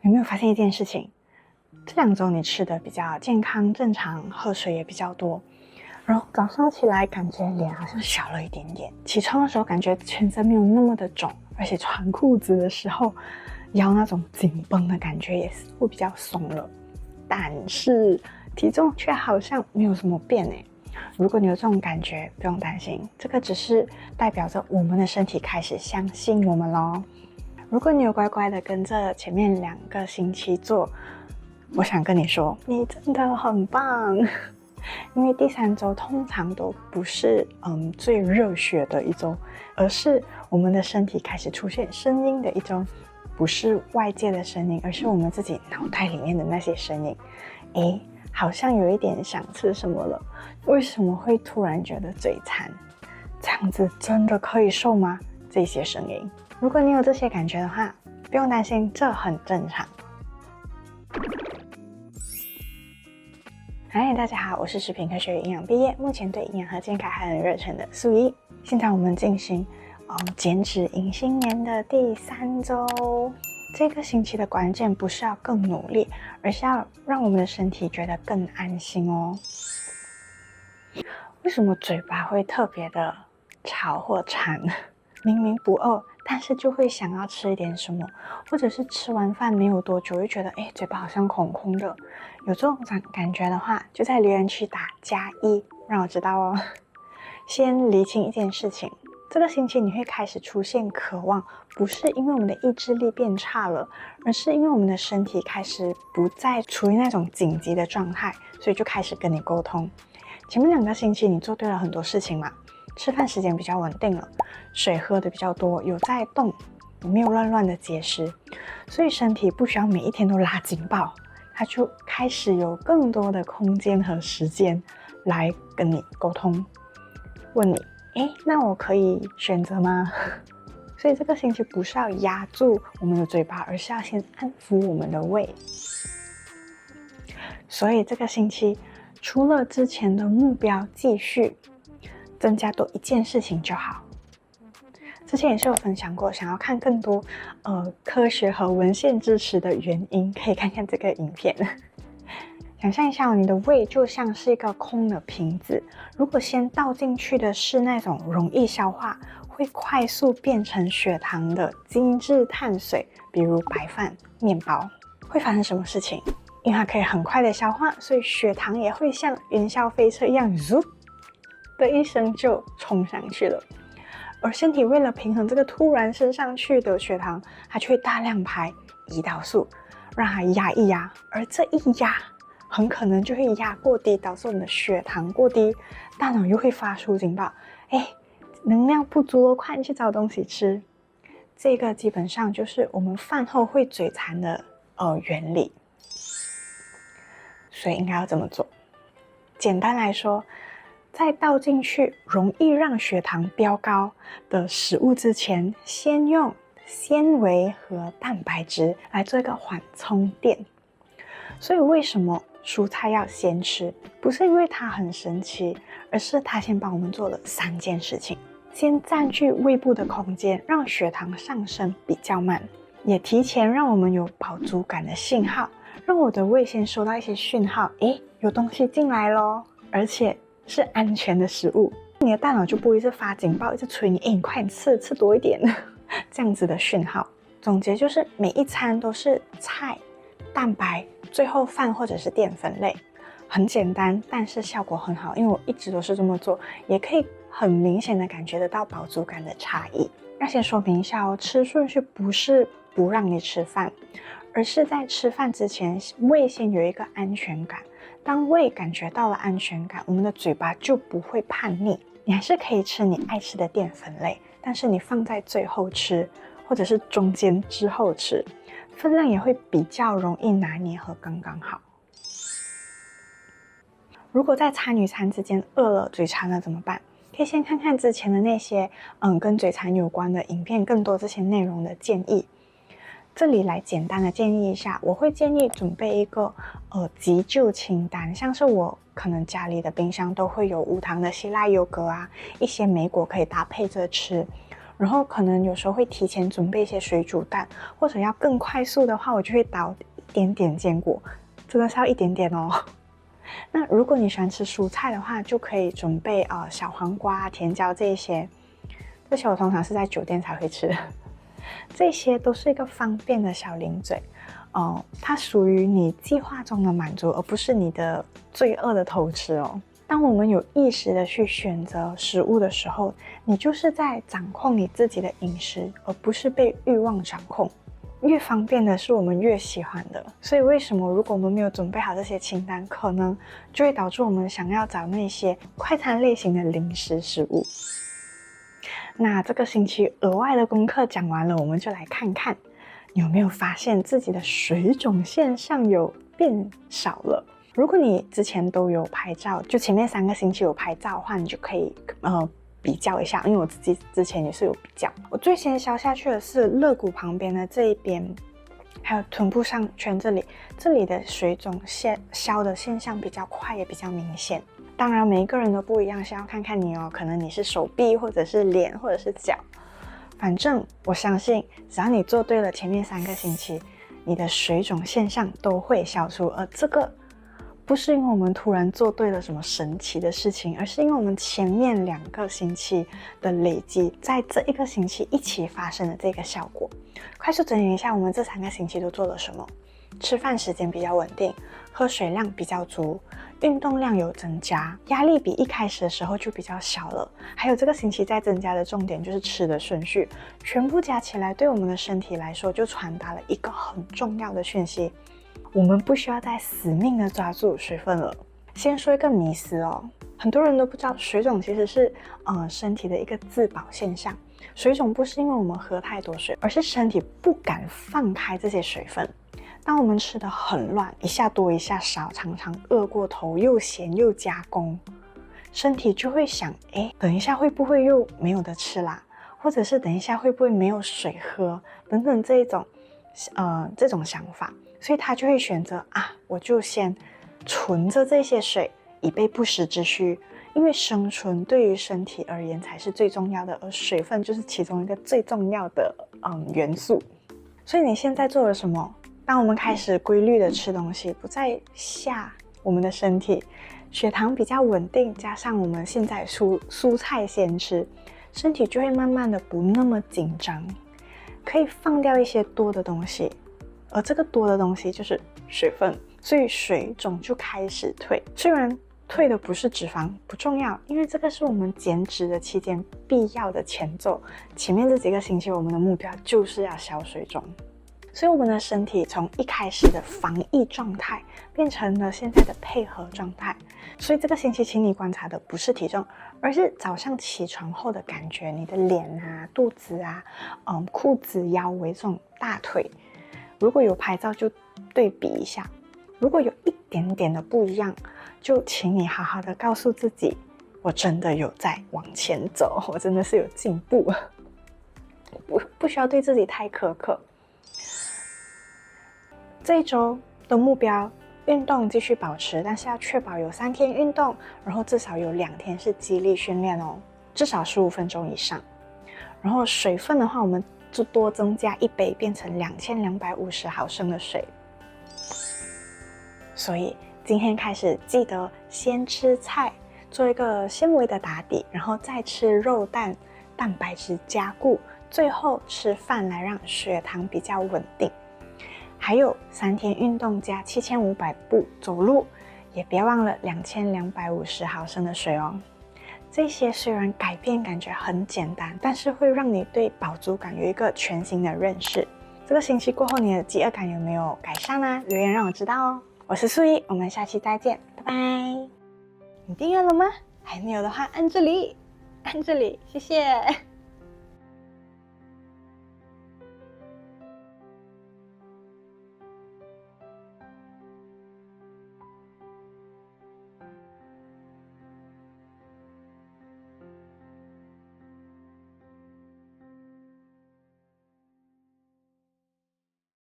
有没有发现一件事情？这2周你吃的比较健康正常，喝水也比较多，然后早上起来感觉脸好像小了一点点，起床的时候感觉全身没有那么的肿，而且穿裤子的时候腰那种紧绷的感觉也似乎比较松了，但是体重却好像没有什么变诶。如果你有这种感觉，不用担心，这个只是代表着我们的身体开始相信我们咯。如果你有乖乖的跟着前面2个星期做，我想跟你说，你真的很棒。因为第3周通常都不是最热血的一周，而是我们的身体开始出现声音的一周，不是外界的声音，而是我们自己脑袋里面的那些声音。诶，好像有一点想吃什么了，为什么会突然觉得嘴馋？这样子真的可以瘦吗？这些声音，如果你有这些感觉的话，不用担心，这很正常。嗨，大家好，我是食品科学与营养毕业，目前对营养和健康还很热忱的素怡。现在我们进行减脂迎新年的第3周。这个星期的关键不是要更努力，而是要让我们的身体觉得更安心哦。为什么嘴巴会特别的吵或馋？明明不饿，但是就会想要吃一点什么，或者是吃完饭没有多久就觉得嘴巴好像空空的。有这种感觉的话，就在留言区打+1，让我知道哦。先厘清一件事情，这个星期你会开始出现渴望，不是因为我们的意志力变差了，而是因为我们的身体开始不再处于那种紧急的状态，所以就开始跟你沟通。前面2个星期你做对了很多事情嘛，吃饭时间比较稳定了，水喝的比较多，有在动，没有乱的节食，所以身体不需要每一天都拉警报，它就开始有更多的空间和时间来跟你沟通，问你那我可以选择吗？所以这个星期不是要压住我们的嘴巴，而是要先安抚我们的胃。所以这个星期除了之前的目标继续增加多1件事情就好。之前也是有分享过，想要看更多科学和文献支持的原因，可以看看这个影片。想象一下你的胃就像是一个空的瓶子，如果先倒进去的是那种容易消化，会快速变成血糖的精致碳水，比如白饭、面包，会发生什么事情？因为它可以很快的消化，所以血糖也会像云霄飞车一样嗖的一声就冲上去了。而身体为了平衡这个突然升上去的血糖，它就会大量排胰岛素，让它压一压，而这一压很可能就会压过低，导致我们的血糖过低，大脑又会发出警报，能量不足了，快去找东西吃。这个基本上就是我们饭后会嘴馋的原理。所以应该要怎么做？简单来说，在倒进去容易让血糖飙高的食物之前，先用纤维和蛋白质来做一个缓冲垫。所以为什么蔬菜要先吃？不是因为它很神奇，而是它先帮我们做了3件事情。先占据胃部的空间，让血糖上升比较慢，也提前让我们有饱足感的信号，让我的胃先收到一些讯号，有东西进来咯，而且是安全的食物，你的大脑就不会一直发警报，一直催你，你快点吃多一点这样子的讯号。总结就是每一餐都是菜、蛋白，最后饭或者是淀粉类，很简单，但是效果很好，因为我一直都是这么做，也可以很明显的感觉得到饱足感的差异。要先说明一下哦，吃顺序不是不让你吃饭，而是在吃饭之前，胃先有一个安全感。当胃感觉到了安全感，我们的嘴巴就不会叛逆。你还是可以吃你爱吃的淀粉类，但是你放在最后吃，或者是中间之后吃，分量也会比较容易拿捏和刚刚好。如果在餐与餐之间饿了、嘴馋了怎么办？可以先看看之前的那些跟嘴馋有关的影片，更多这些内容的建议。这里来简单的建议一下，我会建议准备一个急救清单，像是我可能家里的冰箱都会有无糖的希腊优格啊，一些莓果可以搭配着吃。然后可能有时候会提前准备一些水煮蛋，或者要更快速的话，我就会倒一点点坚果，真的是要一点点哦。那如果你喜欢吃蔬菜的话，就可以准备小黄瓜、甜椒这些我通常是在酒店才会吃。这些都是一个方便的小零嘴，它属于你计划中的满足，而不是你的罪恶的偷吃哦。当我们有意识的去选择食物的时候，你就是在掌控你自己的饮食，而不是被欲望掌控。越方便的是我们越喜欢的，所以为什么如果我们没有准备好这些清单，可能就会导致我们想要找那些快餐类型的零食食物。那这个星期额外的功课讲完了，我们就来看看你有没有发现自己的水肿现象有变少了。如果你之前都有拍照，就前面3个星期有拍照的话，你就可以比较一下，因为我自己之前也是有比较。我最先消下去的是肋骨旁边的这一边，还有臀部上圈这里的水肿消的现象比较快，也比较明显。当然每一个人都不一样，是要看看你哦，可能你是手臂或者是脸或者是脚，反正我相信只要你做对了前面3个星期，你的水肿现象都会消除。而这个不是因为我们突然做对了什么神奇的事情，而是因为我们前面2个星期的累积，在这1个星期一起发生的这个效果。快速整理一下我们这3个星期都做了什么。吃饭时间比较稳定，喝水量比较足，运动量有增加，压力比一开始的时候就比较小了。还有这个星期在增加的重点就是吃的顺序，全部加起来对我们的身体来说就传达了一个很重要的讯息，我们不需要再死命的抓住水分了。先说一个迷思哦，很多人都不知道水肿其实是身体的一个自保现象。水肿不是因为我们喝太多水，而是身体不敢放开这些水分。当我们吃得很乱，一下多一下少，常常饿过头，又咸又加工，身体就会想，等一下会不会又没有得吃啦，或者是等一下会不会没有水喝等等这种想法，所以他就会选择我就先存着这些水，以备不时之需。因为生存对于身体而言才是最重要的，而水分就是其中一个最重要的元素。所以你现在做了什么？当我们开始规律的吃东西，不再吓我们的身体，血糖比较稳定，加上我们现在蔬菜先吃，身体就会慢慢的不那么紧张，可以放掉一些多的东西，而这个多的东西就是水分，所以水肿就开始退。虽然退的不是脂肪，不重要，因为这个是我们减脂的期间必要的前奏。前面这几个星期我们的目标就是要消水肿，所以我们的身体从一开始的防疫状态变成了现在的配合状态。所以这个星期请你观察的不是体重，而是早上起床后的感觉，你的脸啊、肚子啊、裤子、腰围这种大腿，如果有拍照就对比一下，如果有一点点的不一样，就请你好好的告诉自己，我真的有在往前走，我真的是有进步，不需要对自己太苛刻。这一周的目标，运动继续保持，但是要确保有3天运动，然后至少有2天是肌力训练哦，至少15分钟以上。然后水分的话，我们就多增加1杯，变成2250毫升的水。所以今天开始记得先吃菜，做一个纤维的打底，然后再吃肉蛋，蛋白质加固，最后吃饭来让血糖比较稳定。还有3天运动加7500步走路，也别忘了2250毫升的水哦。这些虽然改变感觉很简单，但是会让你对饱足感有一个全新的认识。这个星期过后，你的饥饿感有没有改善呢？留言让我知道哦。我是素一，我们下期再见，拜拜。你订阅了吗？还没有的话，按这里，谢谢。